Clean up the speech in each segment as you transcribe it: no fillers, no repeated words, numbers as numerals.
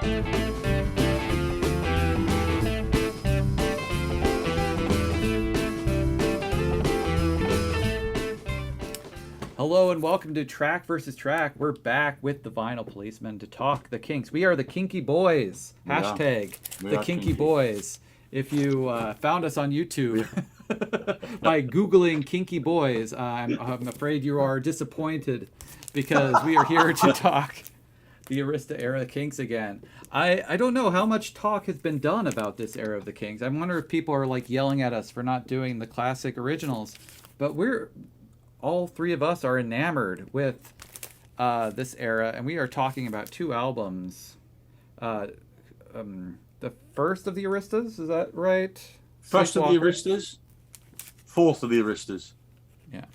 Hello and welcome to Track versus Track. We're back with the Vinyl Policeman to talk the Kinks. We are the Kinky Boys. Hashtag the Kinky Boys. If you found us on YouTube by Googling Kinky Boys, I'm afraid you are disappointed because we are here to talk the Arista era Kinks again. I don't know how much talk has been done about this era of the Kinks. I wonder if people are like yelling at us for not doing the classic originals, but all three of us are enamored with this era, and we are talking about two albums. The first of the Aristas, is that right? First of the Aristas, fourth of the Aristas. Yeah.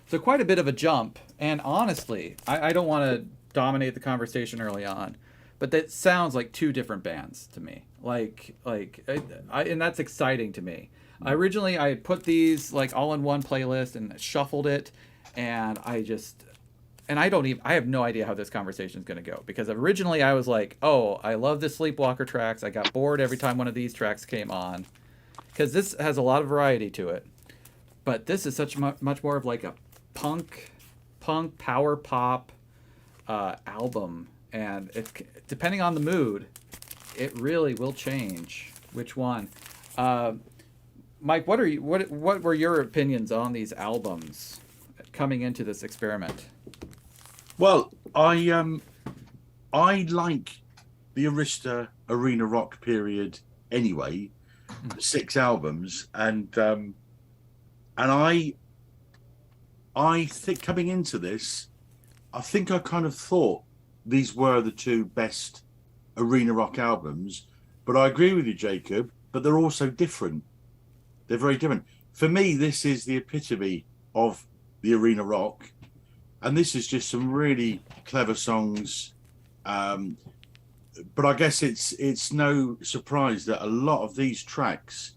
So quite a bit of a jump, and honestly, I don't want to dominate the conversation early on, but that sounds like two different bands to me. And that's exciting to me. Originally, I had put these like all in one playlist and shuffled it, and I have no idea how this conversation is going to go, because originally I was like, oh, I love the Sleepwalker tracks. I got bored every time one of these tracks came on, because this has a lot of variety to it. But this is much more of like a punk power pop album, and depending on the mood, it really will change which one. Mike, what were your opinions on these albums coming into this experiment? Well, I like the Arista arena rock period anyway, 6 albums, and I think coming into this, I think I kind of thought these were the two best arena rock albums, but I agree with you, Jacob, but they're also different. They're very different. For me, this is the epitome of the arena rock, and this is just some really clever songs. But I guess it's no surprise that a lot of these tracks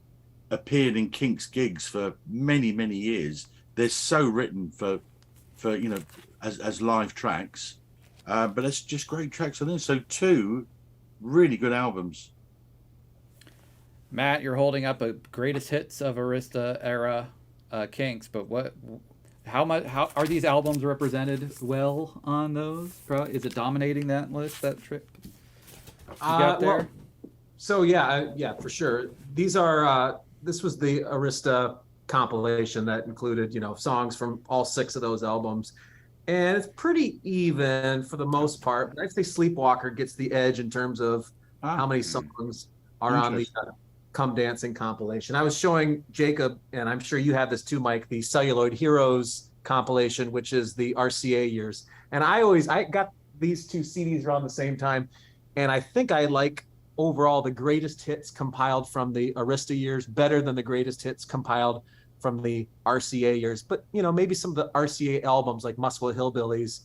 appeared in Kinks gigs for many, many years. They're so written for as live tracks, but it's just great tracks on this. So 2 really good albums. Matt, you're holding up a greatest hits of Arista era Kinks, but how are these albums represented well on those? Is it dominating that list, that trip you got there? Well, so yeah, for sure. These are this was the Arista compilation that included songs from all 6 of those albums, and it's pretty even for the most part. But I'd say Sleepwalker gets the edge in terms of how many songs are on the Come Dancing compilation. I was showing Jacob, and I'm sure you have this too, Mike, the Celluloid Heroes compilation, which is the RCA years. And I got these 2 CDs around the same time, and I think I like overall the greatest hits compiled from the Arista years better than the greatest hits compiled from the RCA years. But maybe some of the RCA albums like Muswell Hillbillies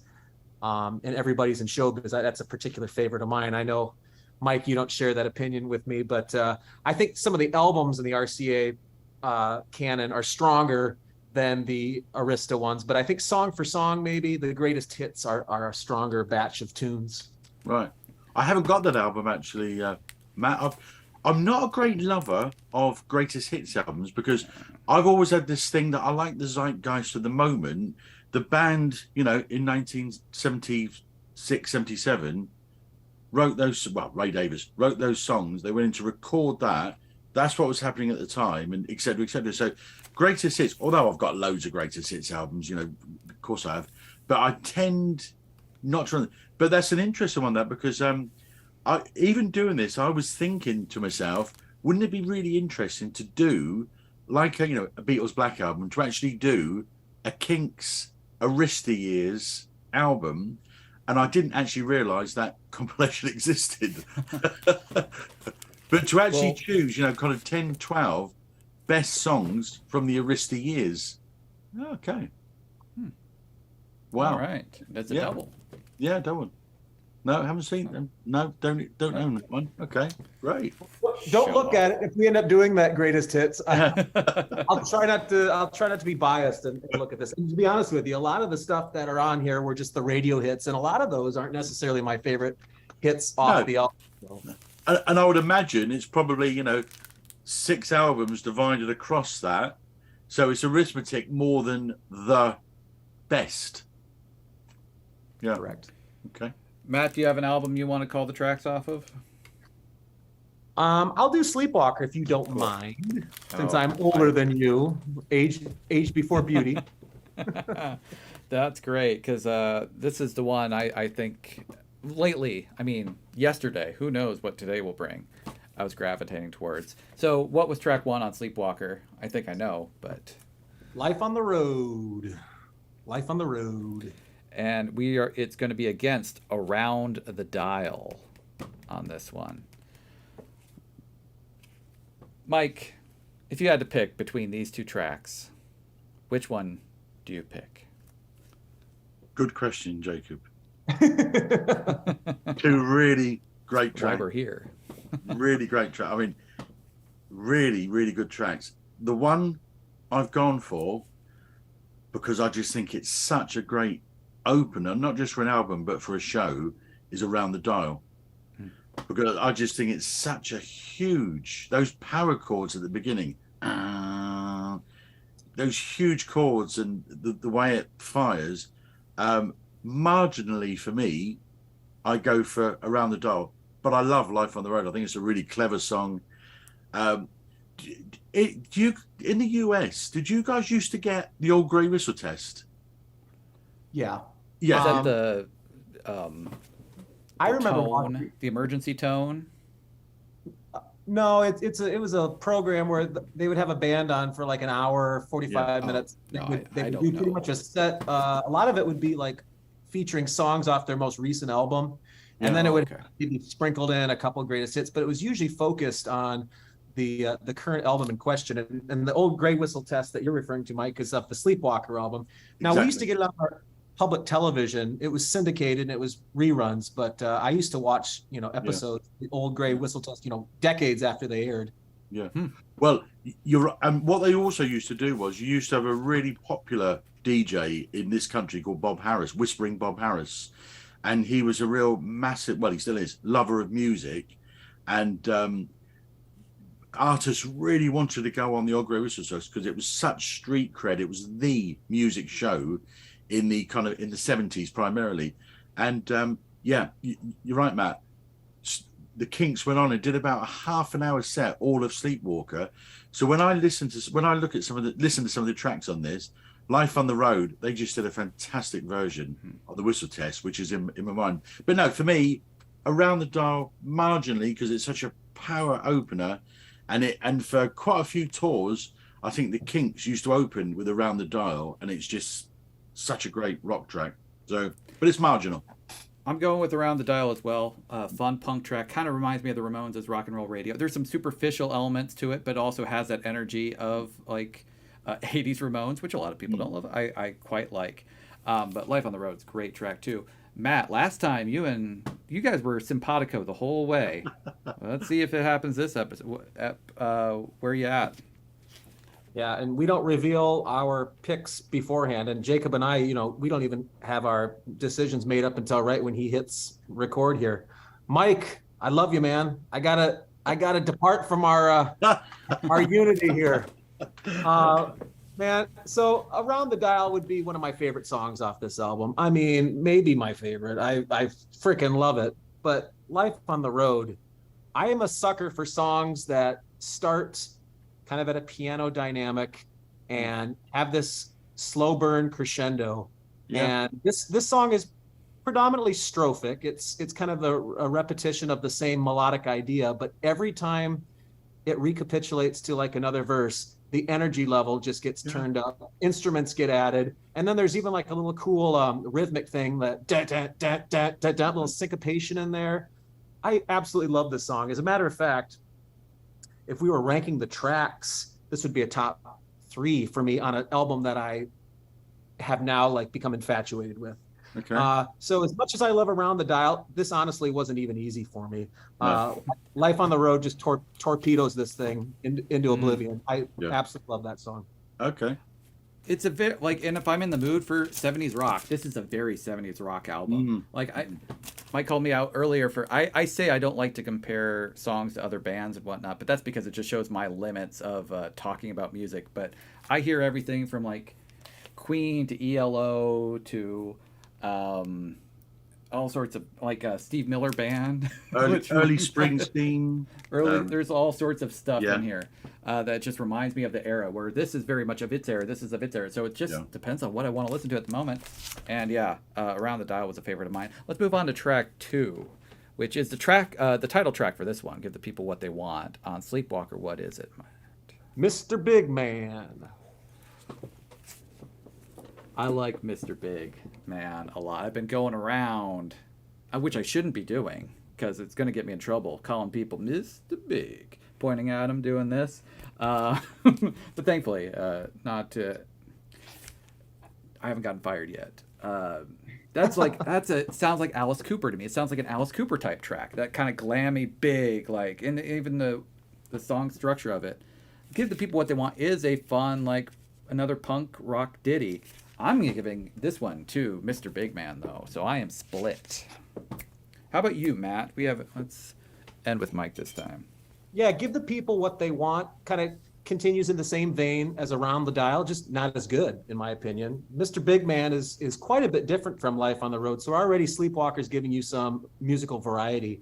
and Everybody's in Showbiz, that's a particular favorite of mine. I know, Mike, you don't share that opinion with me, but I think some of the albums in the RCA canon are stronger than the Arista ones. But I think song for song, maybe the greatest hits are a stronger batch of tunes. Right. I haven't got that album actually, Matt. I'm not a great lover of greatest hits albums because I've always had this thing that I like the zeitgeist of the moment. The band, in 1976, 77, wrote those. Well, Ray Davies wrote those songs. They went in to record that. That's what was happening at the time, and et cetera, et cetera. So, greatest hits. Although I've got loads of greatest hits albums, of course I have, but I tend not to. But that's an interesting one, that because even doing this, I was thinking to myself, wouldn't it be really interesting to do like a Beatles Black Album, to actually do a Kinks Arista years album? And I didn't actually realise that compilation existed. But to actually choose, kind of 10, 12 best songs from the Arista years. Okay. Wow. All right. That's a double. Yeah, double. No, haven't seen them. No, don't own that one. Okay, great. Don't look at it. If we end up doing that greatest hits, I'll try not to be biased and look at this. And to be honest with you, a lot of the stuff that are on here were just the radio hits, and a lot of those aren't necessarily my favorite hits off No. the album. And I would imagine it's probably, 6 albums divided across that. So it's arithmetic more than the best. Yeah. Correct. Okay. Matt, do you have an album you want to call the tracks off of? I'll do Sleepwalker if you don't mind, since Oh, I'm older than you, age before beauty. That's great, because this is the one I think lately, I mean, yesterday, who knows what today will bring, I was gravitating towards. So what was track 1 on Sleepwalker? I think I know, but... Life on the Road. Life on the Road. And it's going to be against Around the Dial on this one. Mike, if you had to pick between these two tracks, which one do you pick? Good question, Jacob. Two really great Why tracks. we're here. Really great track. I mean, really, really good tracks. The one I've gone for, because I just think it's such a great opener, not just for an album, but for a show, is Around the Dial. Because I just think it's such a huge, those power chords at the beginning, those huge chords and the way it fires, marginally for me, I go for Around the Dial. But I love Life on the Road. I think it's a really clever song. In the US, did you guys used to get the old grey whistle test? Yeah. Is Yeah. that the I remember tone, the emergency tone? No, it was a program where they would have a band on for like an hour, 45 Yeah. minutes. No, They I would don't do pretty know. much a set. A lot of it would be like featuring songs off their most recent album, and then it would be sprinkled in a couple of greatest hits. But it was usually focused on the current album in question. And the old Grey Whistle test that you're referring to, Mike, is of the Sleepwalker album. Now we used to get it on our public television. It was syndicated and it was reruns, but I used to watch, episodes, the old Grey Whistle test, decades after they aired. Yeah. Well, and what they also used to do was you used to have a really popular DJ in this country called Bob Harris, Whispering Bob Harris. And he was a real massive, well, he still is, lover of music. And artists really wanted to go on the old Grey Whistle test because it was such street cred. It was the music show in the 70s primarily. And you're right, Matt. The Kinks went on and did about a half an hour set, all of Sleepwalker. So when I listen to some of the tracks on this, Life on the Road, they just did a fantastic version of the whistle test, which is in my mind. But no, for me, Around the Dial marginally, because it's such a power opener, and for quite a few tours, I think the Kinks used to open with Around the Dial, and it's just such a great rock track. So, but it's marginal. I'm going with Around the Dial as well. Fun punk track. Kind of reminds me of the Ramones as rock and roll radio. There's some superficial elements to it, but also has that energy of like 80s Ramones, which a lot of people don't love. I quite like. But Life on the Road's a great track too. Matt, last time you guys were simpatico the whole way. Let's see if it happens this episode. Where you at? Yeah, and we don't reveal our picks beforehand. And Jacob and I, we don't even have our decisions made up until right when he hits record here. Mike, I love you, man. I gotta depart from our our unity here. Man, so Around the Dial would be one of my favorite songs off this album. I mean, maybe my favorite. I freaking love it. But Life on the Road, I am a sucker for songs that start kind of at a piano dynamic and have this slow burn crescendo. Yeah. And this song is predominantly strophic. It's kind of a repetition of the same melodic idea, but every time it recapitulates to like another verse, the energy level just gets turned up, instruments get added, and then there's even like a little cool rhythmic thing, that little syncopation in there. I absolutely love this song. As a matter of fact, if we were ranking the tracks, this would be a top 3 for me on an album that I have now like become infatuated with. Okay. So as much as I love Around the Dial, this honestly wasn't even easy for me. Life on the Road just torpedoes this thing into oblivion. I absolutely love that song. Okay. it's a bit like, and if I'm in the mood for 70s rock, this is a very 70s rock album. Like Mike called me out earlier for, I say I don't like to compare songs to other bands and whatnot, but that's because it just shows my limits of talking about music. But I hear everything from like Queen to ELO to all sorts of like Steve Miller Band, early Springsteen. There's all sorts of stuff in here that just reminds me of the era where this is very much of its era. This is of its era. So it just depends on what I want to listen to at the moment. And Around the Dial was a favorite of mine. Let's move on to track 2, which is the title track for this one. Give the people what they want on Sleepwalker. What is it? Mr. Big Man. I like Mr. Big Man a lot. I've been going around, which I shouldn't be doing because it's going to get me in trouble, calling people Mr. Big, pointing at him doing this. But thankfully, not. I haven't gotten fired yet. Sounds like Alice Cooper to me. It sounds like an Alice Cooper type track. That kind of glammy, big, like, and even the song structure of it. Give the people what they want is a fun, like, another punk rock ditty. I'm giving this one to Mr. Big Man, though, so I am split. How about you, Matt? Let's end with Mike this time. Yeah, Give the People What They Want kind of continues in the same vein as Around the Dial, just not as good, in my opinion. Mr. Big Man is quite a bit different from Life on the Road, so already Sleepwalker's giving you some musical variety.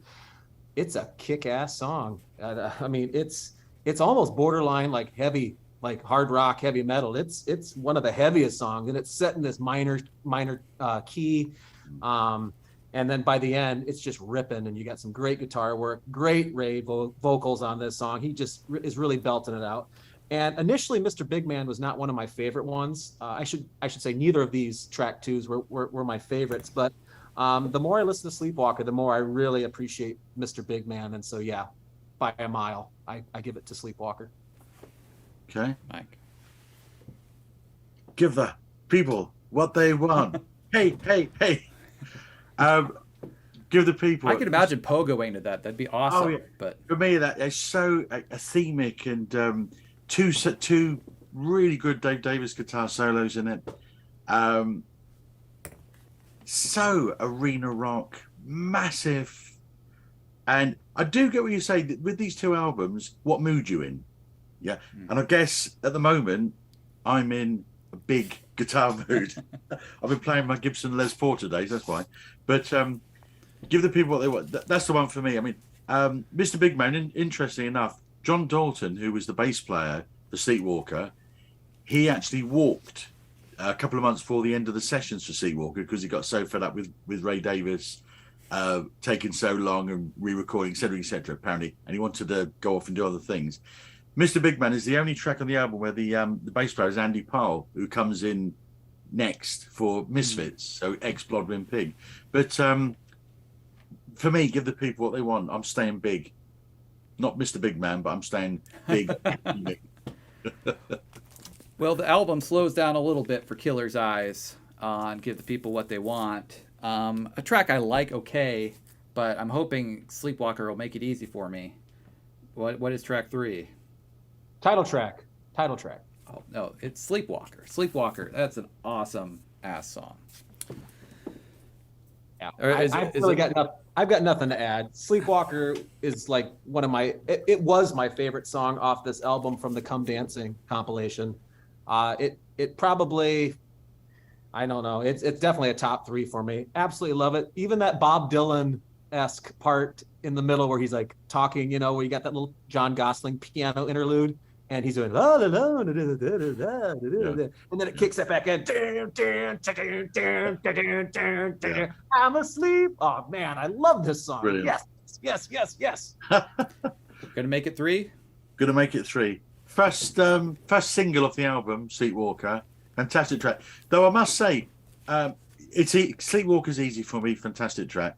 It's a kick-ass song. I mean, it's almost borderline like heavy, like hard rock, heavy metal. It's one of the heaviest songs, and it's set in this minor key. And then by the end, it's just ripping, and you got some great guitar work, great Ray vocals on this song. He just is really belting it out. And initially, Mr. Big Man was not one of my favorite ones. I should say neither of these track 2s were my favorites. But the more I listen to Sleepwalker, the more I really appreciate Mr. Big Man. And so, yeah, by a mile, I give it to Sleepwalker. Okay. Mike. Give the people what they want. Hey. Give the people. I could imagine pogoing to that. That'd be awesome. Oh, yeah. But for me, that is so themic, and two really good Dave Davis guitar solos in it. So arena rock, massive. And I do get what you say with these 2 albums. What mood you in? Yeah, and I guess at the moment I'm in a big guitar mood. I've been playing my Gibson Les Paul today, so that's why. But give the people what they want. That's the one for me. I mean, Mr. Big Man. Interesting enough, John Dalton, who was the bass player for Sleepwalker, he actually walked a couple of months before the end of the sessions for Sleepwalker because he got so fed up with Ray Davis taking so long and re-recording, etc., apparently, and he wanted to go off and do other things. Mr. Big Man is the only track on the album where the bass player is Andy Powell, who comes in next for Misfits, so ex-Bloodwind Pig. But for me, give the people what they want. I'm staying big. Not Mr. Big Man, but I'm staying big. Well, the album slows down a little bit for Killer's Eyes on Give the People What They Want. A track I like okay, but I'm hoping Sleepwalker will make it easy for me. What is track 3? Title track. Oh, no, it's Sleepwalker. Sleepwalker, that's an awesome ass song. Yeah, I've got nothing to add. Sleepwalker is like one of my, it was my favorite song off this album from the Come Dancing compilation. It probably, I don't know, it's definitely a top 3 for me. Absolutely love it. Even that Bob Dylan-esque part in the middle where he's like talking, where you got that little John Gosling piano interlude. And he's doing la la la, and then it kicks it back in. I'm asleep. Oh man, I love this song. Brilliant. Yes. Gonna make it 3. Gonna make it 3. First single off the album, Sleepwalker. Fantastic track. Though I must say, Sleepwalker's easy for me. Fantastic track.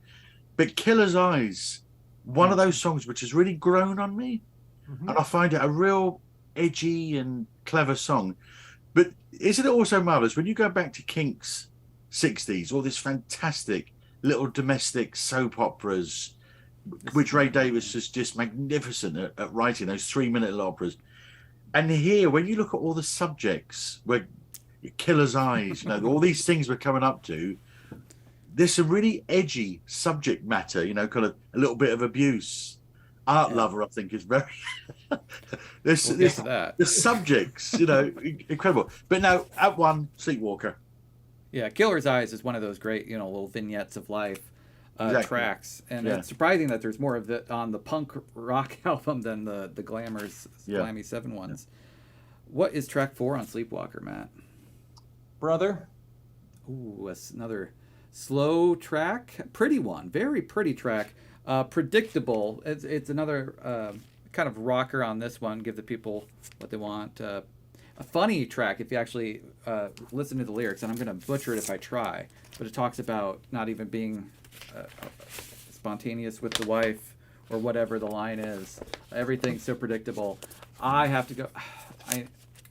But Killer's Eyes, one of those songs which has really grown on me, and I find it a real edgy and clever song. But isn't it also marvelous when you go back to Kinks 60s, all this fantastic little domestic soap operas, which Ray Davis is just magnificent at writing, those 3-minute little operas. And here, when you look at all the subjects, where Killer's Eyes, all these things we're coming up to. There's some really edgy subject matter, kind of a little bit of abuse. Art Lover, I think, is very. There's that. The subjects, incredible. But now, at one, Sleepwalker. Yeah, Killer's Eyes is one of those great, little vignettes of life tracks, and Yeah. it's surprising that there's more of it on the punk rock album than the glammy 7 ones. What is track 4 on Sleepwalker, Matt? Brother. Ooh, that's another slow track, pretty one, very pretty track. Predictable. It's another kind of rocker on this one. Give the people what they want. A funny track if you actually listen to the lyrics, and I'm going to butcher it if I try, but it talks about not even being spontaneous with the wife or whatever the line is. Everything's so predictable. I have to go.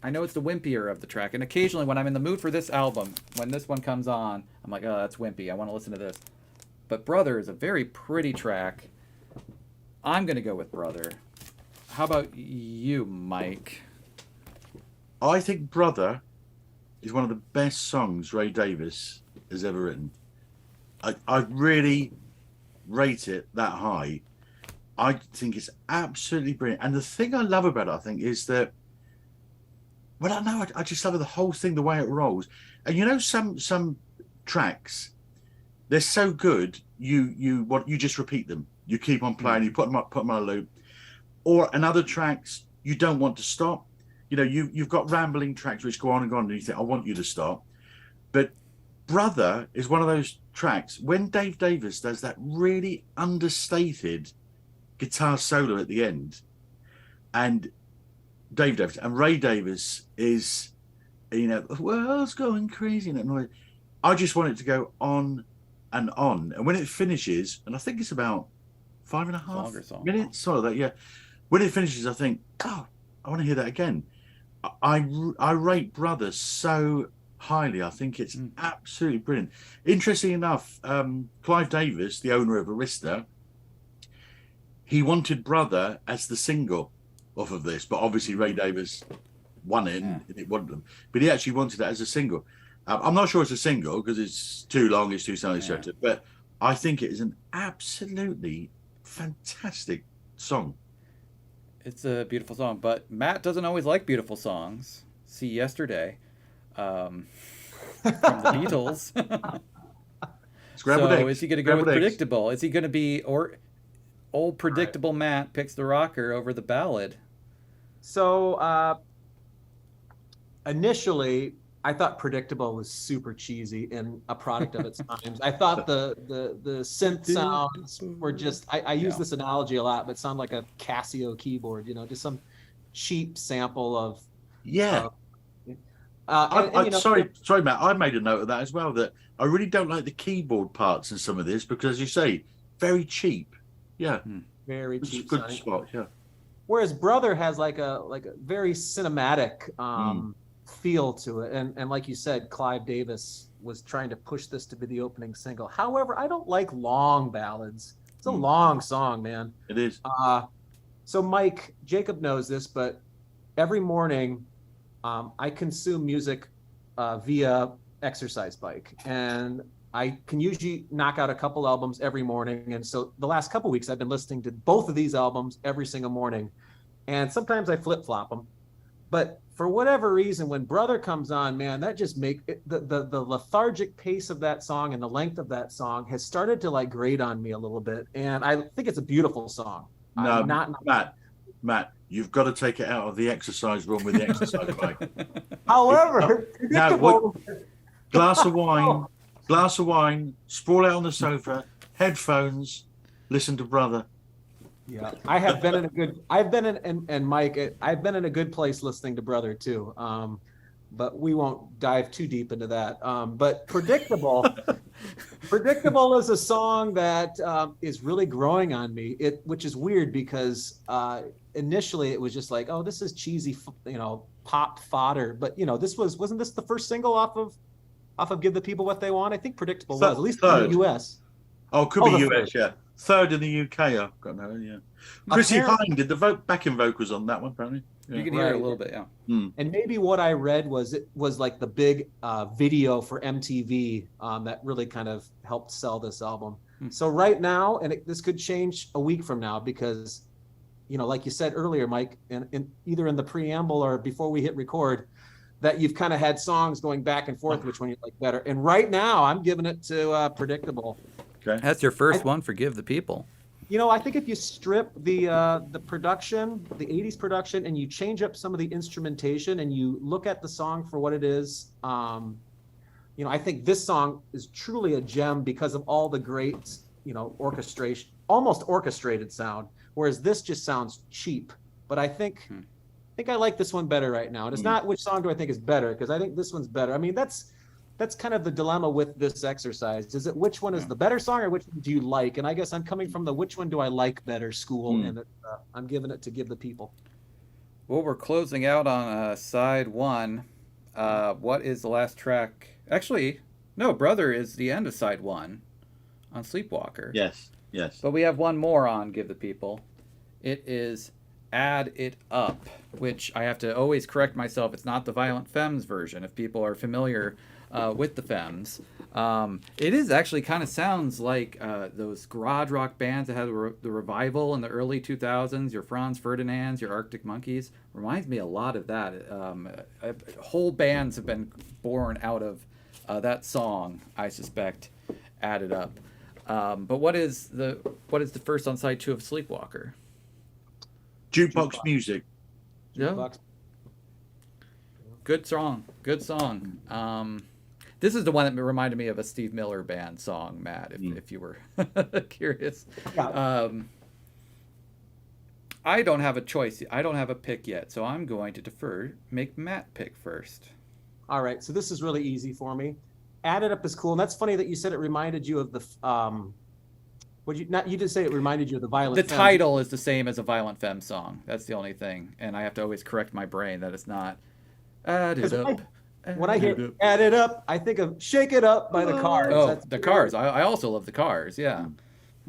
I know it's the wimpier of the track, and occasionally when I'm in the mood for this album, when this one comes on, I'm like, oh, that's wimpy. I want to listen to this. But Brother is a very pretty track. I'm going to go with Brother. How about you, Mike? I think Brother is one of the best songs Ray Davies has ever written. I really rate it that high. I think it's absolutely brilliant. And the thing I love about it, I think, is that, well, I know, I just love the whole thing, the way it rolls. And some tracks, they're so good, you just repeat them. You keep on playing, you put them on a loop. Or in other tracks, you don't want to stop. You've got rambling tracks which go on and go on, and you think, I want you to stop. But Brother is one of those tracks, when Dave Davies does that really understated guitar solo at the end, and Dave Davies and Ray Davies is, the world's going crazy. I just want it to go on and on. And when it finishes, and I think it's about 5.5 minutes, sort of that, yeah. When it finishes, I think, oh, I want to hear that again. I rate Brother so highly. I think it's absolutely brilliant. Interesting enough, Clive Davis, the owner of Arista, he wanted Brother as the single off of this, but obviously Ray Davies won it, and it wasn't them. But he actually wanted it as a single. I'm not sure it's a single because it's too long, it's too sound-distracted, but I think it is an absolutely fantastic song. It's a beautiful song, but Matt doesn't always like beautiful songs. See Yesterday from the Beatles. So is he going to go with predictable? Is he going to be, or old predictable Matt picks the rocker over the ballad? So initially, I thought predictable was super cheesy and a product of its times. I thought the synth sounds were just, I use this analogy a lot, but sound like a Casio keyboard, just some cheap sample of. Yeah. Sorry, Matt, I made a note of that as well, that I really don't like the keyboard parts in some of this because, as you say, very cheap. Yeah. Very cheap. Good spot, yeah. Whereas Brother has like a very cinematic feel to it, and like you said, Clive Davis was trying to push this to be the opening single. However, I don't like long ballads. It's a long song, man. It is. So Mike, Jacob knows this, but every morning I consume music via exercise bike, and I can usually knock out a couple albums every morning. And so the last couple weeks I've been listening to both of these albums every single morning, and sometimes I flip-flop them. But for whatever reason, when Brother comes on, man, that just make it, the lethargic pace of that song and the length of that song has started to like grate on me a little bit. And I think it's a beautiful song. No, Matt, you've got to take it out of the exercise room with the exercise bike. However, glass of wine, sprawl out on the sofa, headphones, listen to Brother. Yeah, I have been in a good. I've been in, and Mike, I've been in a good place listening to Brother too. But we won't dive too deep into that. But Predictable, Predictable is a song that is really growing on me. Which is weird because initially it was just like, oh, this is cheesy, pop fodder. But wasn't this the first single off of Give the People What They Want? I think Predictable was, at least in the U.S. Oh, it could be US, yeah. Third in the UK. I've got no, yeah. Chrissy Apparently- Hynde did the backing vocals on that one, apparently. You Yeah. can hear it a Right. little bit, yeah. And maybe what I read was it was like the big video for MTV that really kind of helped sell this album. So right now, and this could change a week from now because, like you said earlier, Mike, in either in the preamble or before we hit record, that you've kind of had songs going back and forth, which one you like better. And right now, I'm giving it to Predictable. Okay. That's your first one. Forgive the people. I think if you strip the production, the 80s production, and you change up some of the instrumentation and you look at the song for what it is, I think this song is truly a gem because of all the great, orchestration, almost orchestrated sound, whereas this just sounds cheap. But I think I like this one better right now. And it's not which song do I think is better, because I think this one's better. I mean, that's kind of the dilemma with this exercise. Is it which one is the better song or which one do you like? And I guess I'm coming from the which one do I like better school, and I'm giving it to Give the People. Well, we're closing out on side one. What is the last track? Actually, no, Brother is the end of side one on Sleepwalker. Yes. But we have one more on Give the People. It is Add It Up, which I have to always correct myself. It's not the Violent Femmes version, if people are familiar with the Femmes. It is actually kind of sounds like those garage rock bands that had the revival in the early 2000s, your Franz Ferdinands, your Arctic Monkeys. Reminds me a lot of that. Whole bands have been born out of that song, I suspect, Add It Up. But what is the first on side two of Sleepwalker? Jukebox music. Yeah. Jukebox. Good song. This is the one that reminded me of a Steve Miller Band song, Matt, if you were curious. Yeah. I don't have a choice. I don't have a pick yet, so I'm going to make Matt pick first. All right, so this is really easy for me. Add It Up is cool, and that's funny that you said it reminded you of the you did say it reminded you of the Violent The Femmes. title is the same as a Violent Femme song. That's the only thing, and I have to always correct my brain that it's not. Add it up. When I hear Add It Up, I think of Shake It Up by the Cars. Oh, That's the Cars. I also love the Cars. Yeah.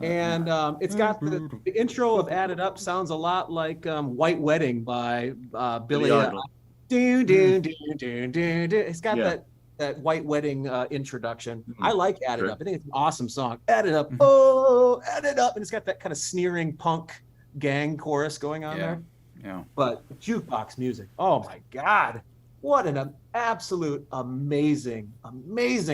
And it's got the intro of Add It Up sounds a lot like White Wedding by Billy. Idol. It's got that White Wedding introduction. I like Add It Up. I think it's an awesome song. Add it up. Oh, add it up. And it's got that kind of sneering punk gang chorus going on there. Yeah. But Jukebox music. Oh my God. What an absolute amazing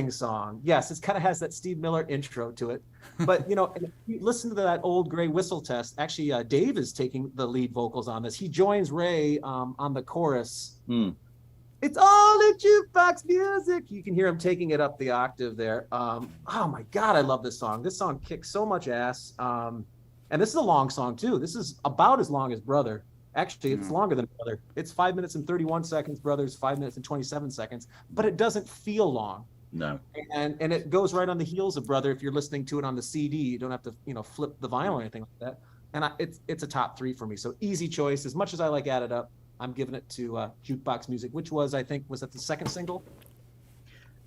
song. Yes, it kind of has that Steve Miller intro to it. But, if you listen to that old Gray Whistle Test, actually, Dave is taking the lead vocals on this. He joins Ray on the chorus. It's all in jukebox music. You can hear him taking it up the octave there. Oh, my God, I love this song. This song kicks so much ass. And this is a long song, too. This is about as long as Brother. Actually, it's longer than Brother. It's 5 minutes and 31 seconds. Brother's 5 minutes and 27 seconds. But it doesn't feel long. No. And it goes right on the heels of Brother if you're listening to it on the CD. You don't have to, flip the vinyl or anything like that. And it's a top three for me. So easy choice. As much as I like Add It Up, I'm giving it to Jukebox Music, which was that the second single?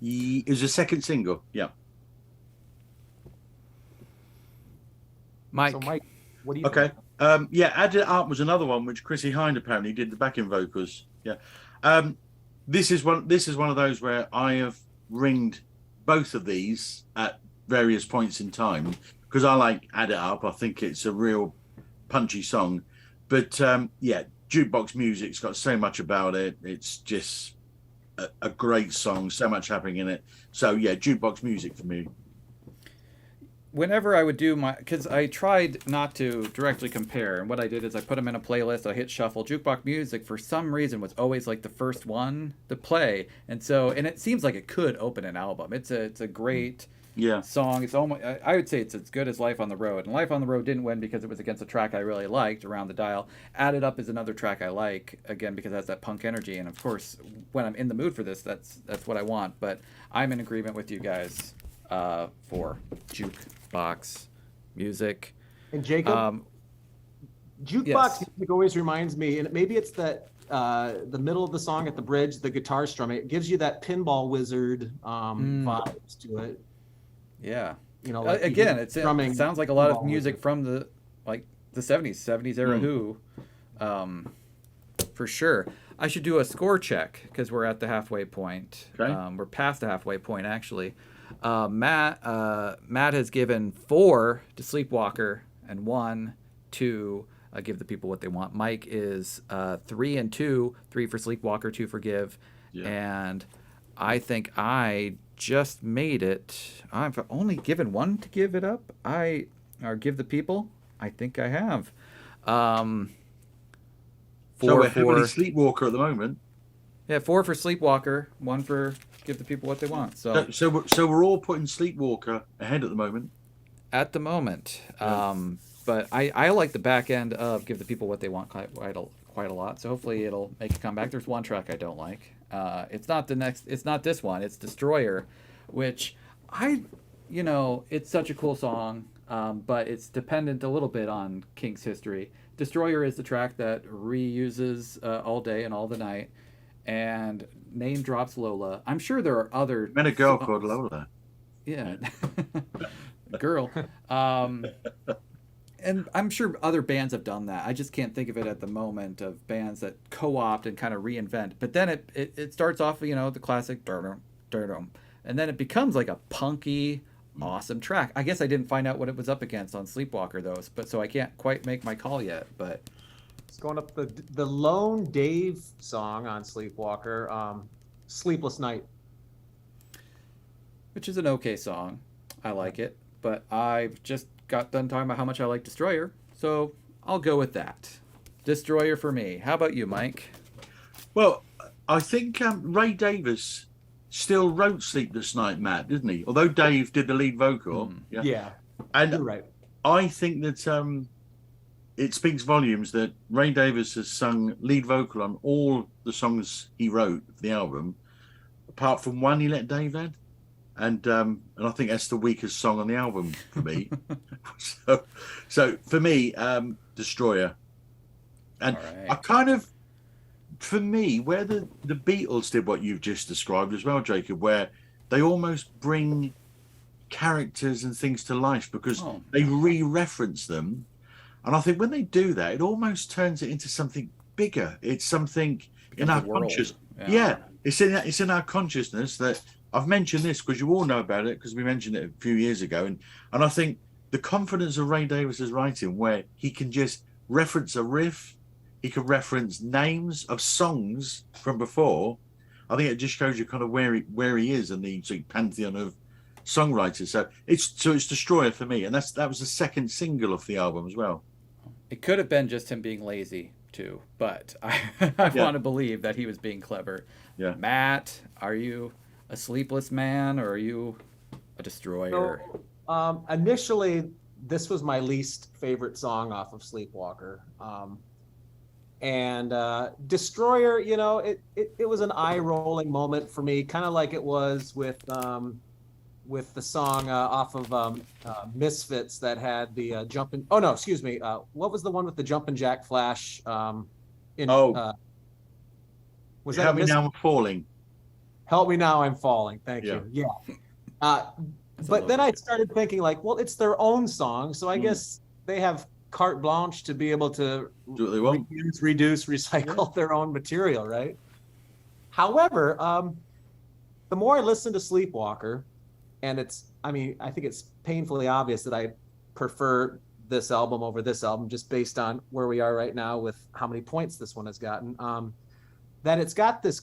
It was a second single. Yeah. Mike. So Mike, what do you Okay. think? Add It Up was another one which Chrissy Hynde apparently did the backing vocals. Yeah. This is one of those where I have ringed both of these at various points in time because I like Add It Up. I think it's a real punchy song. But Jukebox Music's got so much about it. It's just a great song, so much happening in it. So Jukebox Music for me. Whenever I would do because I tried not to directly compare, and what I did is I put them in a playlist, I hit shuffle. Jukebox Music, for some reason, was always like the first one to play, and it seems like it could open an album. It's a great song. It's almost, I would say it's as good as Life on the Road, and Life on the Road didn't win because it was against a track I really liked, Around the Dial. Add It Up is another track I like, again, because it has that punk energy, and of course, when I'm in the mood for this, that's what I want, but I'm in agreement with you guys for Jukebox Music. And Jacob, Jukebox Music always reminds me, and maybe it's that the middle of the song at the bridge, the guitar strumming, it gives you that Pinball Wizard vibes to it. Yeah. You know, like again, it drumming sounds like a lot of involved. music from the 70s era Who, for sure. I should do a score check because we're at the halfway point. Okay. We're past the halfway point actually. Matt has given 4 to Sleepwalker and 1 to Give the People What They Want. Mike is 3 and 2, 3 for Sleepwalker, 2 for Give, and I think I just made it. I've only given 1 to Give It Up. Or Give the People. I think I have. 4 so we're for heavily Sleepwalker at the moment. Yeah, 4 for Sleepwalker, 1 for Give the People What They Want. So we're all putting Sleepwalker ahead at the moment. At the moment, but I like the back end of Give the People What They Want quite a lot. So hopefully it'll make a comeback. There's one track I don't like. It's not this one. It's Destroyer, which it's such a cool song. But it's dependent a little bit on Kinks history. Destroyer is the track that reuses All Day and All the Night, and name drops Lola. I'm sure there are other. Met a girl called Lola. Yeah, girl. And I'm sure other bands have done that. I just can't think of it at the moment of bands that co-opt and kind of reinvent. But then it starts off, the classic dum, and then it becomes like a punky, awesome track. I guess I didn't find out what it was up against on Sleepwalker though, so I can't quite make my call yet. But it's going up the Lone Dave song on Sleepwalker, Sleepless Night, which is an okay song. I like it, but I've just got done talking about how much I like Destroyer, so I'll go with that. Destroyer for me. How about you, Mike? Well, I think Ray Davies still wrote Sleepless Night, Matt, didn't he? Although Dave did the lead vocal. Yeah, and you're right. I think that it speaks volumes that Ray Davies has sung lead vocal on all the songs he wrote for the album, apart from one he let Dave add. And I think that's the weakest song on the album for me. so for me, Destroyer. And I kind of, for me, where the Beatles did what you've just described as well, Jacob, where they almost bring characters and things to life because they re-reference them. And I think when they do that, it almost turns it into something bigger. It's something in our consciousness. Yeah, it's in our consciousness that I've mentioned this because you all know about it because we mentioned it a few years ago. And I think the confidence of Ray Davies' writing where he can just reference a riff, he can reference names of songs from before. I think it just shows you kind of where he is in the pantheon of songwriters. So it's Destroyer for me, and that was the second single of the album as well. It could have been just him being lazy too, but I want to believe that he was being clever. Yeah, Matt, are you a sleepless man or are you a Destroyer? So, initially, this was my least favorite song off of Sleepwalker. And Destroyer, it was an eye-rolling moment for me, kind of like it was with the song off of Misfits that had the jumping. Oh no, excuse me. What was the one with the Jumpin' Jack Flash? Was that Help Me Now I'm Falling? Help Me Now I'm Falling. Thank you. Yeah. But then I started thinking like, well, it's their own song, so I guess they have carte blanche to be able to do what they want. Reduce, recycle their own material, right? However, the more I listen to Sleepwalker, and I think it's painfully obvious that I prefer this album over this album just based on where we are right now with how many points this one has gotten. That it's got this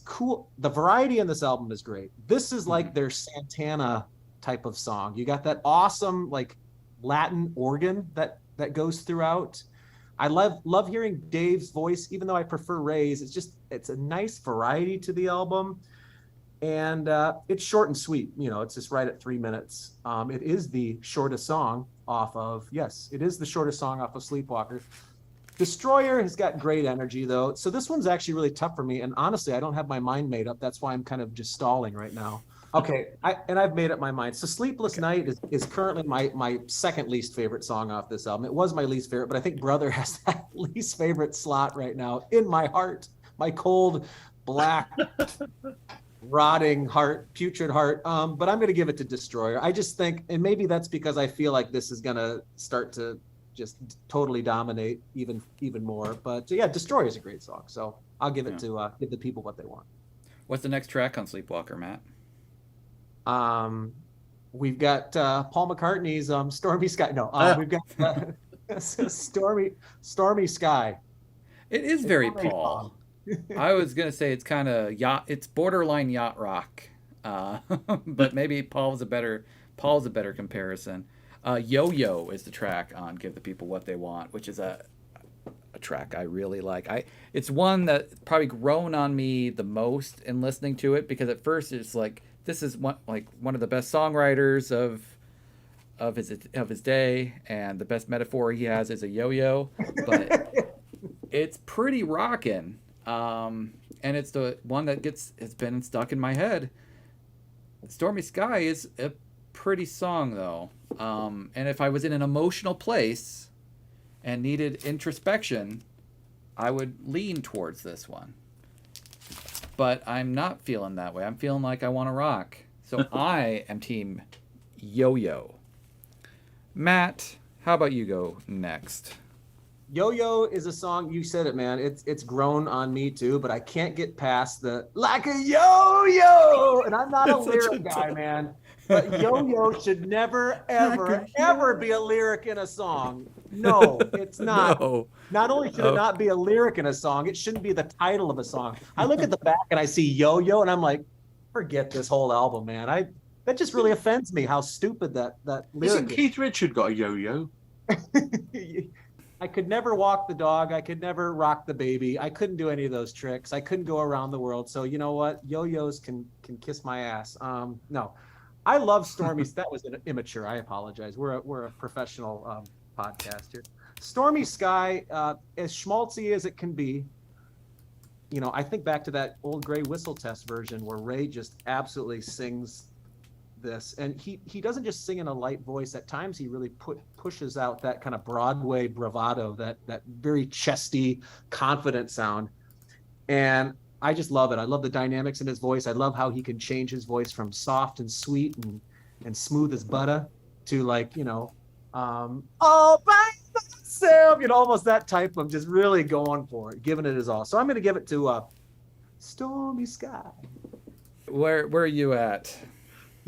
the variety in this album is great. This is like their Santana type of song. You got that awesome like Latin organ that goes throughout. I love hearing Dave's voice, even though I prefer Ray's. It's a nice variety to the album. And it's short and sweet. It's just right at 3 minutes. It is the shortest song off of Sleepwalker. Destroyer has got great energy, though. So this one's actually really tough for me. And honestly, I don't have my mind made up. That's why I'm kind of just stalling right now. Okay, I've made up my mind. So Sleepless Night is currently my second least favorite song off this album. It was my least favorite, but I think Brother has that least favorite slot right now in my heart. My cold, black, rotting heart, putrid heart. But I'm going to give it to Destroyer. I just think, and maybe that's because I feel like this is going to start to just totally dominate even more. But yeah, Destroyer is a great song. So I'll give it to give the people what they want. What's the next track on Sleepwalker, Matt? We've got Paul McCartney's Stormy Sky. No, we've got Stormy Sky. It is very Paul. I was gonna say it's kind of yacht. It's borderline yacht rock, but maybe Paul's a better comparison. Yo-Yo is the track on "Give the People What They Want," which is a track I really like. It's one that probably grown on me the most in listening to it, because at first it's like, this is one of the best songwriters of his day, and the best metaphor he has is a yo-yo, but it's pretty rockin'. And it's the one that it's been stuck in my head. Stormy Sky is a pretty song though. And if I was in an emotional place and needed introspection, I would lean towards this one. But I'm not feeling that way. I'm feeling like I want to rock. So I am team Yo-Yo. Matt, how about you go next? Yo-Yo is a song, you said it, man. It's grown on me too, but I can't get past the like a yo-yo. And I'm not a lyric guy, man. But yo-yo should never, ever, ever be a lyric in a song. No, it's not. No. Not only should it not be a lyric in a song, it shouldn't be the title of a song. I look at the back and I see yo-yo and I'm like, forget this whole album, man. That just really offends me how stupid that lyric Isn't Keith Richards got a yo-yo? I could never walk the dog. I could never rock the baby. I couldn't do any of those tricks. I couldn't go around the world. So you know what? Yo-yos can kiss my ass. No, I love Stormy. That was immature. I apologize. We're a professional podcast here. Stormy Sky, as schmaltzy as it can be. You know, I think back to that old Gray Whistle Test version where Ray just absolutely sings this, and he doesn't just sing in a light voice. At times he really pushes out that kind of Broadway bravado, that very chesty, confident sound, and I just love it. I love the dynamics in his voice. I love how he can change his voice from soft and sweet and smooth as butter to, like, you know, all by myself, you know, almost that type of just really going for it, giving it his all. So I'm going to give it to Stormy Sky. Where are you at?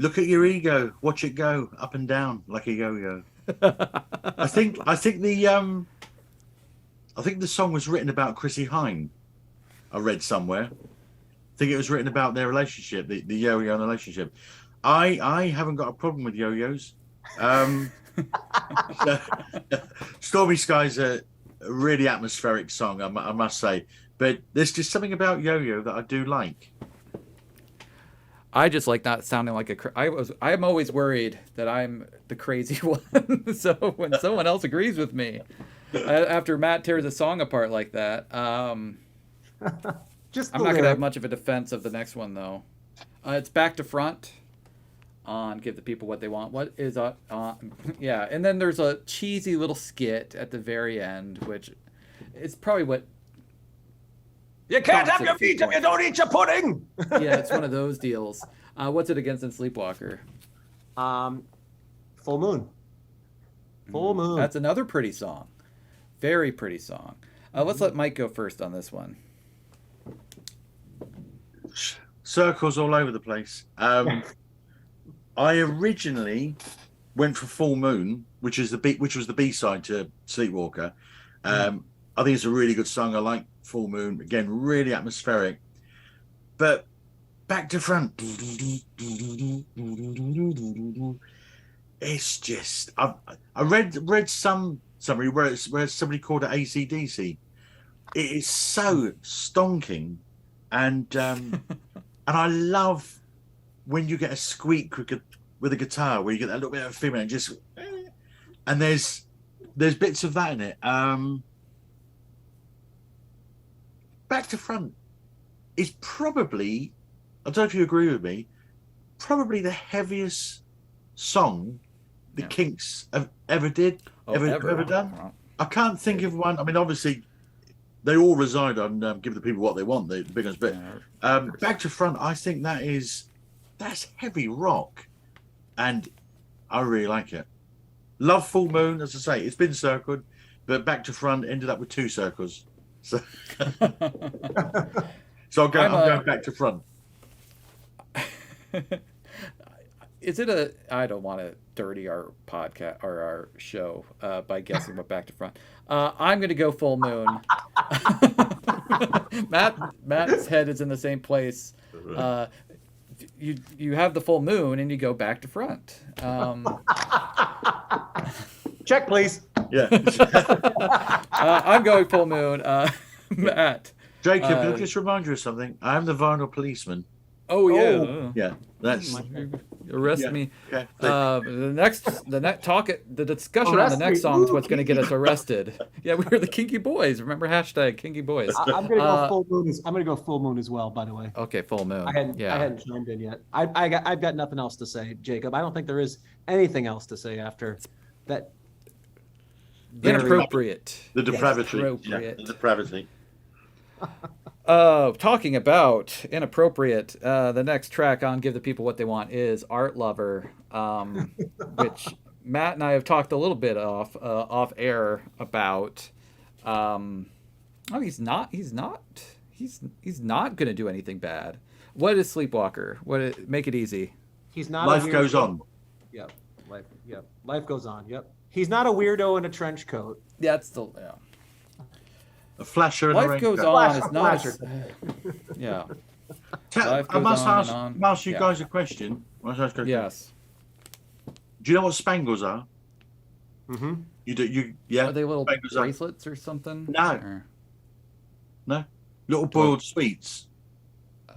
Look at your ego. Watch it go up and down like a yo-yo. I think the song was written about Chrissy Hine. I read somewhere. I think it was written about their relationship, the yo-yo relationship. I haven't got a problem with yo-yos. Stormy Sky's a really atmospheric song, I must say. But there's just something about yo-yo that I do like. I just like not sounding like I'm always worried that I'm the crazy one. So when someone else agrees with me, after Matt tears a song apart like that, I'm not going to have much of a defense of the next one though. It's Back to Front on Give the People What They Want. What is yeah, and then there's a cheesy little skit at the very end, which is probably what. You can't have your feet if you don't eat your pudding. Yeah, it's one of those deals. What's it against in Sleepwalker? Full Moon. Full Moon. That's another pretty song. Very pretty song. Let's let Mike go first on this one. Circles all over the place. I originally went for Full Moon, which was the B-side to Sleepwalker. I think it's a really good song. I like Full Moon. Again, really atmospheric. But Back to Front, it's just. I read some summary where somebody called it AC/DC. It is so stonking, and I love when you get a squeak with a guitar, where you get that little bit of feeling and just, and there's bits of that in it. Back to Front is probably, I don't know if you agree with me, probably the heaviest song the Kinks have ever done. I can't think of one. I mean, obviously, they all reside on Give the People What They Want, the big ones. But Yeah, Back to Front, I think that's heavy rock, and I really like it. Love Full Moon, as I say, it's been circled, but Back to Front ended up with 2 circles. So, so I'm going Back to Front. Is it I don't want to dirty our podcast or our show by guessing what Back to Front. I'm going to go Full Moon. Matt's head is in the same place. You have the full moon and you go Back to Front. Check, please. Yeah. I'm going Full Moon. Matt. Jacob, can I just remind you of something? I'm the Vinyl Policeman. Oh yeah. Oh. Yeah, that's Arrest me. okay. The discussion on the Arrest next me. song is Ooh, what's going to get us arrested. Yeah, we were the Kinky Boys. Remember hashtag Kinky Boys. I'm gonna go full moon. I'm gonna go full moon as well. By the way, Okay, Full Moon. I hadn't chimed in yet. I've got nothing else to say, Jacob. I don't think there is anything else to say after that. Inappropriate. The depravity. Inappropriate. The depravity. Talking about inappropriate, the next track on Give the People What They Want is Art Lover, which Matt and I have talked a little bit off air about. He's not going to do anything bad. What is Sleepwalker? Make it easy. He's not. Life goes on. Yep. Life goes on. Yep. He's not a weirdo in a trench coat. Yeah, it's still A flasher and a Life goes raincoat. on. It's not. Flasher. Yeah. I Life goes must on ask, and on. ask you Yeah. guys a question. Yes. Do you know what spangles are? Mm-hmm. You do. Yeah. Are they little Spangles are- bracelets or something? No. Or- No. Little boiled sweets. Oh.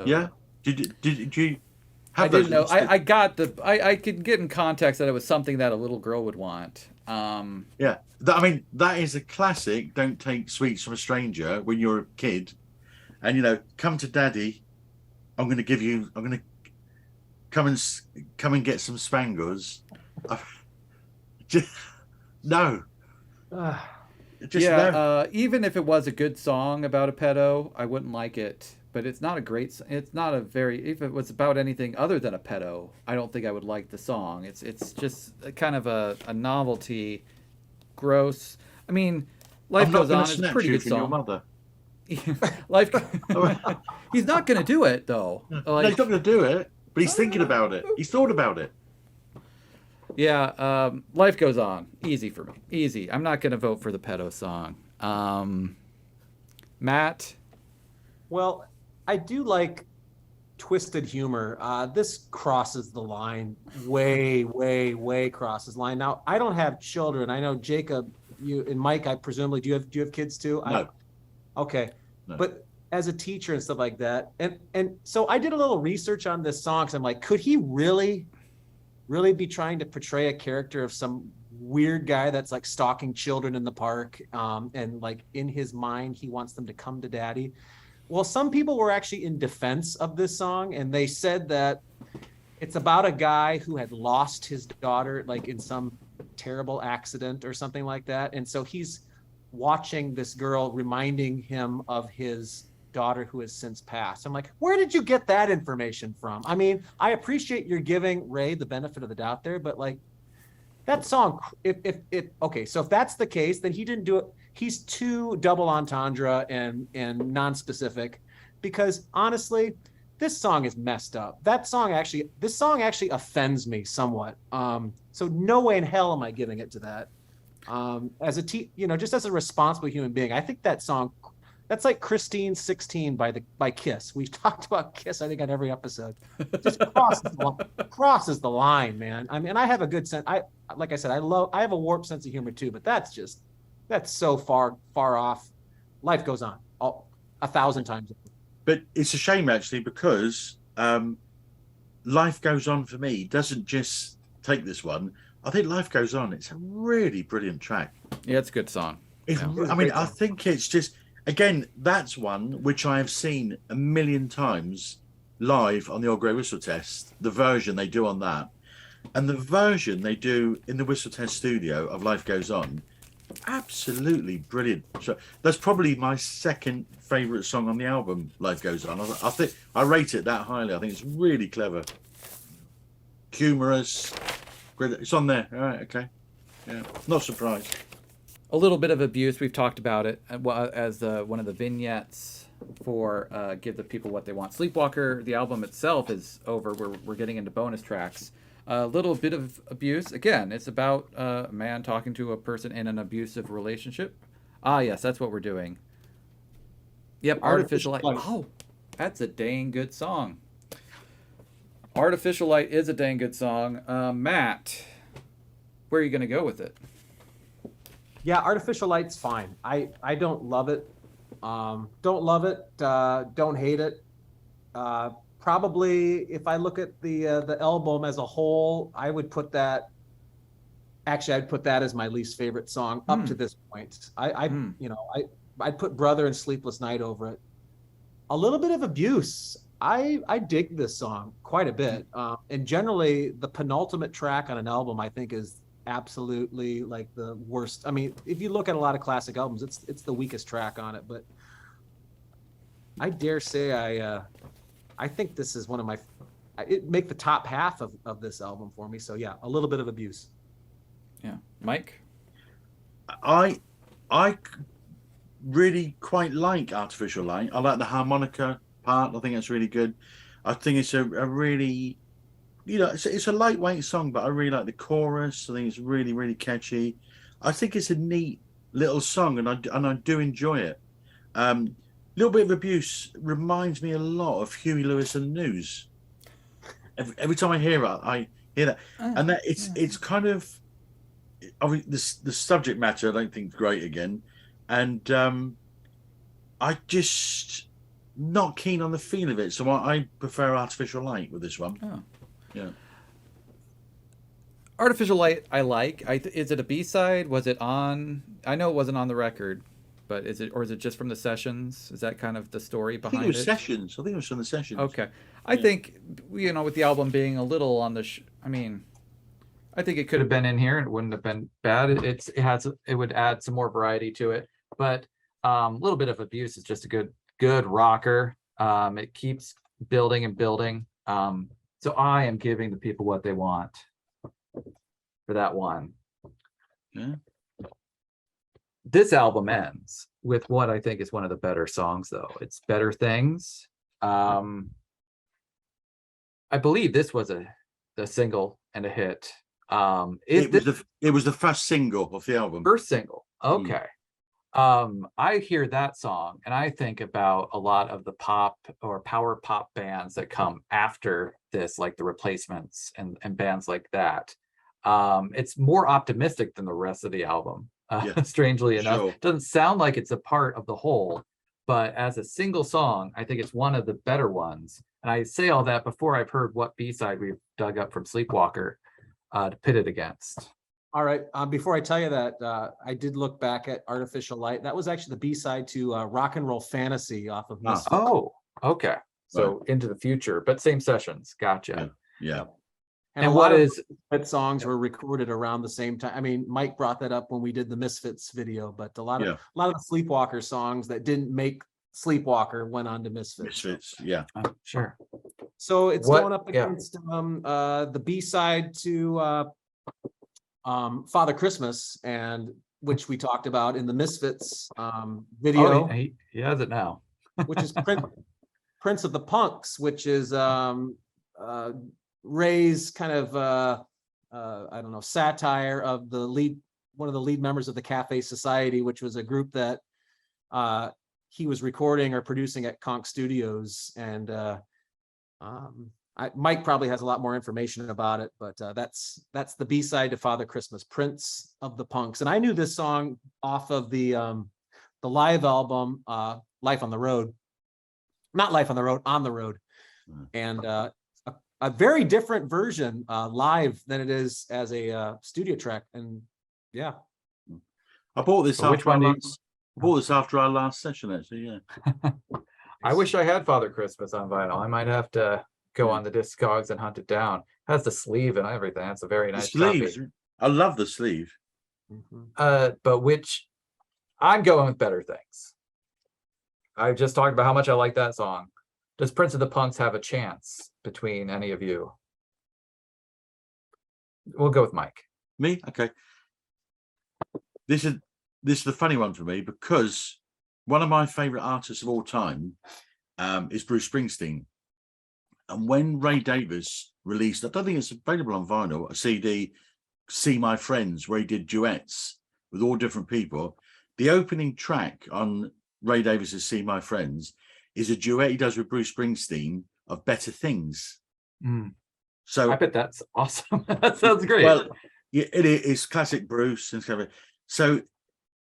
Yeah. Did you I have didn't know. those? I got I could get in context that it was something that a little girl would want. Yeah. That is a classic. Don't take sweets from a stranger when you're a kid, and come to daddy. I'm going to come and get some spangles. No. Just no. Even if it was a good song about a pedo, I wouldn't like it. But it's not a great. It's not a very. If it was about anything other than a pedo, I don't think I would like the song. It's just kind of a novelty, gross. I mean, Life I'm not Goes gonna On is a snatch pretty you good from your song. mother. Life. He's not going to do it though. No, he's not going to do it, but he's thinking about it. He's thought about it. Yeah, Life Goes On. Easy for me. Easy. I'm not going to vote for the pedo song. Matt? Well, I do like twisted humor. This crosses the line, way crosses the line. Now, I don't have children. I know Jacob, you and Mike. I presumably do you have kids too? No. Okay, No. but as a teacher and stuff like that, and so I did a little research on this song. 'Cause I'm like, could he really be trying to portray a character of some weird guy that's like stalking children in the park, and like in his mind he wants them to come to daddy? Well, some people were actually in defense of this song, and they said that it's about a guy who had lost his daughter like in some terrible accident or something like that, and so he's watching this girl reminding him of his daughter who has since passed. I'm like, where did you get that information from? I mean, I appreciate you're giving Ray the benefit of the doubt there, but like that song, okay, so if that's the case, then he didn't do it. He's too double entendre and non-specific, because honestly, this song is messed up. This song actually offends me somewhat. So no way in hell am I giving it to that. Just as a responsible human being, I think that song, that's like Christine 16 by Kiss. We've talked about Kiss, I think, on every episode. Just crosses the line, man. I mean, I have a good sense. Like I said, I have a warped sense of humor too, but that's so far off. Life Goes On, 1,000 times. But it's a shame actually, because Life Goes On for me doesn't just take this one. I think Life Goes On, it's a really brilliant track. Yeah, it's a good song. I think it's just, again, that's one which I have seen a million times live on the Old Grey Whistle Test, the version they do on that. And the version they do in the Whistle Test studio of Life Goes On absolutely brilliant. So that's probably my second favorite song on the album. Life Goes On. I think I rate it that highly. I think it's really clever, humorous. It's on there. All right, okay. Yeah, not surprised. A little bit of abuse. We've talked about it as one of the vignettes for Give the People What They Want. Sleepwalker, the album itself is over. We're getting into bonus tracks. A little bit of abuse. Again, it's about a man talking to a person in an abusive relationship. Ah, yes, that's what we're doing. Yep, Artificial Light. Oh, that's a dang good song. Artificial Light is a dang good song. Matt, where are you going to go with it? Yeah, Artificial Light's fine. I don't love it. Don't love it. Don't hate it. Probably, if I look at the album as a whole, I would put that. Actually, I'd put that as my least favorite song up to this point. I'd put Brother and Sleepless Night over it. A little bit of abuse. I dig this song quite a bit. And generally, the penultimate track on an album, I think, is absolutely like the worst. I mean, if you look at a lot of classic albums, it's the weakest track on it. But I dare say I think this is one of my. It make the top half of this album for me. So yeah, a little bit of abuse. Yeah, Mike. I really quite like Artificial Light. I like the harmonica part. I think it's really good. I think it's a really, it's a lightweight song, but I really like the chorus. I think it's really, really catchy. I think it's a neat little song, and I do enjoy it. Little bit of abuse reminds me a lot of Huey Lewis and the News. Every time I hear it, I hear that, and that it's kind of. I mean, the subject matter I don't think is great again, and I just not keen on the feel of it. So I prefer Artificial Light with this one. Oh. Yeah. Artificial Light, I like. Is it a B-side? Was it on? I know it wasn't on the record, but is it just from the sessions? Is that kind of the story behind it? I think it was sessions. I think it was from the sessions. Okay. I think, with the album being a little on the, I think it could have been in here and it wouldn't have been bad. It would add some more variety to it, but a little bit of abuse is just a good rocker. It keeps building and building. So I am giving the people what they want for that one. Yeah. This album ends with what I think is one of the better songs, though. It's Better Things. I believe this was a single and a hit. It was the first single of the album. First single. Okay. I hear that song and I think about a lot of the pop or power pop bands that come after this, like the Replacements and bands like that. It's more optimistic than the rest of the album. Strangely enough, it doesn't sound like it's a part of the whole, but as a single song, I think it's one of the better ones. And I say all that before I've heard what B-side we've dug up from Sleepwalker to pit it against. All right. Before I tell you that, I did look back at Artificial Light. That was actually the B-side to Rock and Roll Fantasy off of Misfits. Oh, okay. So Into the Future, but same sessions. Gotcha. Yeah. And what is Misfits songs were recorded around the same time. I mean, Mike brought that up when we did the Misfits video, but a lot of the Sleepwalker songs that didn't make Sleepwalker went on to Misfits. Yeah. Sure. So it's going up against the B-side to Father Christmas, and which we talked about in the Misfits video. Oh, he has it now. Which is Prince of the Punks, which is Ray's kind of I don't know, satire of one of the lead members of the Cafe Society, which was a group that he was recording or producing at Conk Studios. And Mike probably has a lot more information about it, but that's the B-side to Father Christmas, Prince of the Punks. And I knew this song off of the live album, Life on the Road. Not Life on the Road, On the Road. And a very different version live than it is as a studio track. And yeah. I bought this after our last session, actually, yeah. I wish I had Father Christmas on vinyl. I might have to go on the Discogs and hunt it down. It has the sleeve and everything. That's a very nice sleeve. I love the sleeve. But which I'm going with Better Things. I've just talked about how much I like that song. Does Prince of the Punks have a chance between any of you? We'll go with Mike. Me? Okay. This is the funny one for me, because one of my favorite artists of all time is Bruce Springsteen. And when Ray Davies released, I don't think it's available on vinyl, a CD, See My Friends, where he did duets with all different people. The opening track on Ray Davies's See My Friends is a duet he does with Bruce Springsteen of Better Things. So I bet that's awesome. That sounds great. Well, yeah, it is classic Bruce and stuff. So,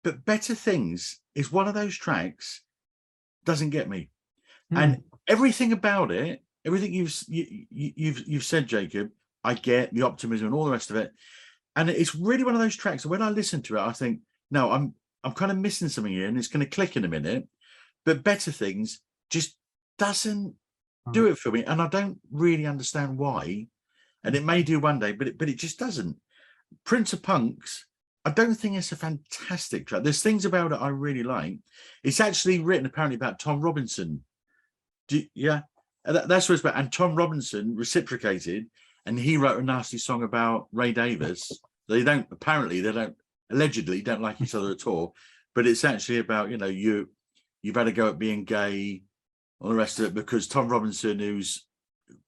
but Better Things is one of those tracks doesn't get me, and everything about it, everything you've said, Jacob, I get the optimism and all the rest of it, and it's really one of those tracks. When I listen to it, I think, no, I'm kind of missing something here, and it's going to click in a minute. But Better Things just doesn't do it for me, and I don't really understand why. And it may do one day, but it just doesn't. Prince of Punks, I don't think it's a fantastic track. There's things about it I really like. It's actually written apparently about Tom Robinson. That's what it's about. And Tom Robinson reciprocated, and he wrote a nasty song about Ray Davies. They don't allegedly don't like each other at all. But it's actually about, you've had to go at being gay, all the rest of it, because Tom Robinson, who's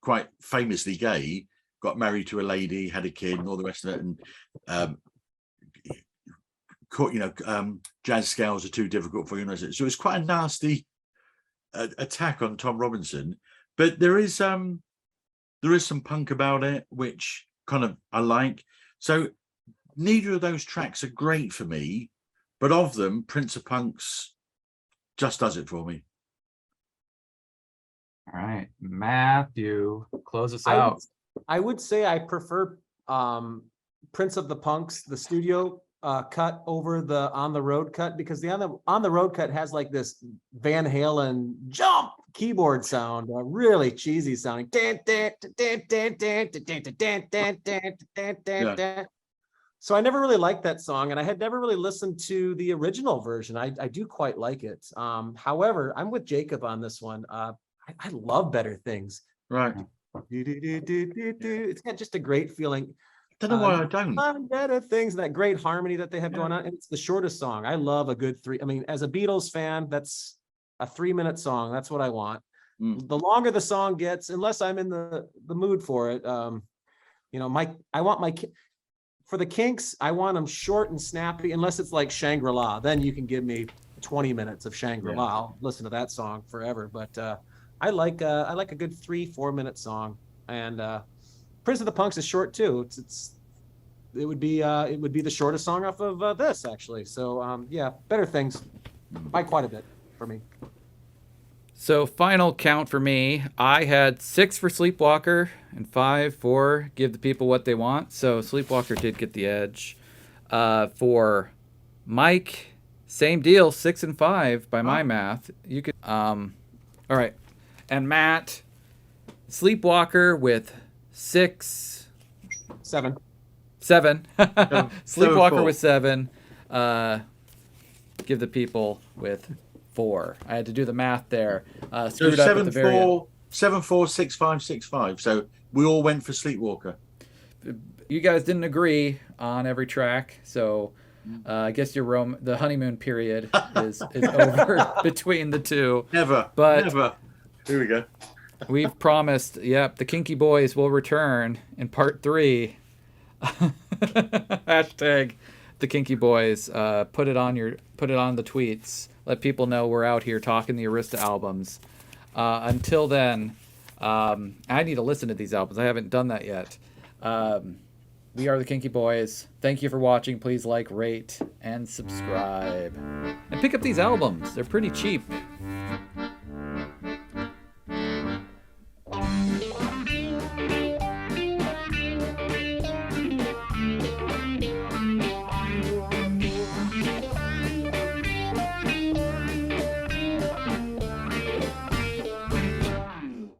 quite famously gay, got married to a lady, had a kid, and all the rest of it. And jazz scales are too difficult for you. So it's quite a nasty attack on Tom Robinson. But there is some punk about it, which kind of I like. So neither of those tracks are great for me, but of them, Prince of Punks just does it for me. All right, Matthew, close us out. I would say I prefer Prince of the Punks, the studio cut, over the on the road cut, because the on the road cut has like this Van Halen jump keyboard sound, really cheesy sounding. So I never really liked that song, and I had never really listened to the original version. I do quite like it. However, I'm with Jacob on this one. I love Better Things. Right. It's got just a great feeling. Don't know why I don't. Better Things, that great harmony that they have going on, and it's the shortest song. I love a good three. I mean, as a Beatles fan, that's a 3-minute song. That's what I want. The longer the song gets, unless I'm in the mood for it, for the Kinks, I want them short and snappy. Unless it's like Shangri-La, then you can give me 20 minutes of Shangri-La. I'll listen to that song forever. But I like a good 3-4 minute song, and Prince of the Punks is short too. It would be the shortest song off of this, actually. So Better Things by quite a bit for me. So final count for me, I had 6 for Sleepwalker and 5 for Give the People What They Want. So Sleepwalker did get the edge. For Mike, same deal, 6 and 5 by my math. You could all right. And Matt, Sleepwalker with 6. 7. Sleepwalker with 7. Give the People with 4. I had to do the math there. So 7-4, 6-5. So we all went for Sleepwalker. You guys didn't agree on every track, so I guess the honeymoon period is over between the two. Never. Here we go. We've promised. Yep, the Kinky Boys will return in part 3. Hashtag the Kinky Boys. Put it on the tweets. Let people know we're out here talking the Arista albums. Until then, I need to listen to these albums. I haven't done that yet. We are the Kinky Boys. Thank you for watching. Please like, rate, and subscribe. And pick up these albums. They're pretty cheap.